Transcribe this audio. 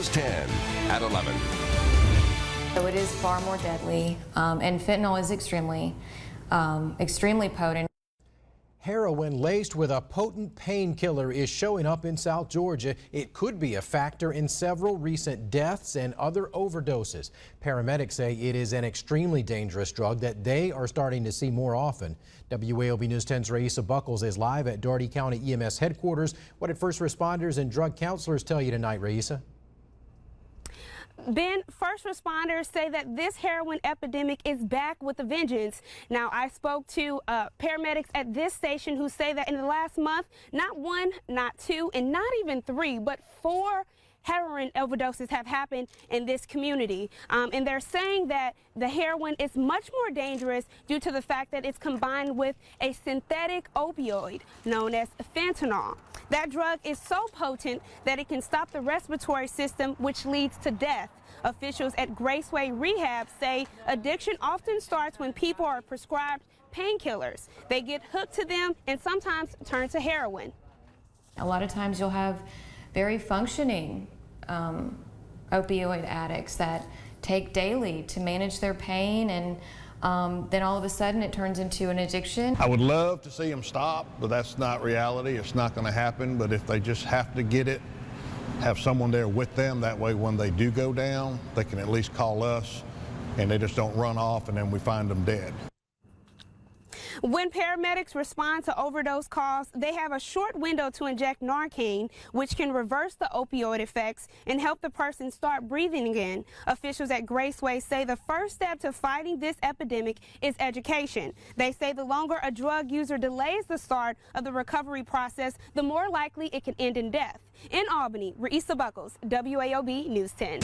News 10 at 11. So it is far more deadly, and fentanyl is extremely potent. Heroin laced with a potent painkiller is showing up in South Georgia. It could be a factor in several recent deaths and other overdoses. Paramedics say it is an extremely dangerous drug that they are starting to see more often. WAOB News 10's Re-Essa Buckles is live at Dougherty County EMS headquarters. What did first responders and drug counselors tell you tonight, Re-Essa? Ben, first responders say that this heroin epidemic is back with a vengeance. Now, I spoke to paramedics at this station who say that in the last month, not one, not two, and not even three, but 4 heroin overdoses have happened in this community. And they're saying that the heroin is much more dangerous due to the fact that it's combined with a synthetic opioid known as fentanyl. That drug is so potent that it can stop the respiratory system, which leads to death. Officials at Graceway Rehab say addiction often starts when people are prescribed painkillers. They get hooked to them and sometimes turn to heroin. A lot of times you'll have very functioning opioid addicts that take daily to manage their pain, and then all of a sudden it turns into an addiction. I would love to see them stop, but that's not reality. It's not going to happen. But if they just have to get it, have someone there with them. That way when they do go down, they can at least call us and they just don't run off and then we find them dead. When paramedics respond to overdose calls, they have a short window to inject Narcan, which can reverse the opioid effects and help the person start breathing again. Officials at Graceway say the first step to fighting this epidemic is education. They say the longer a drug user delays the start of the recovery process, the more likely it can end in death. In Albany, Re-Essa Buckles, WAOB News 10.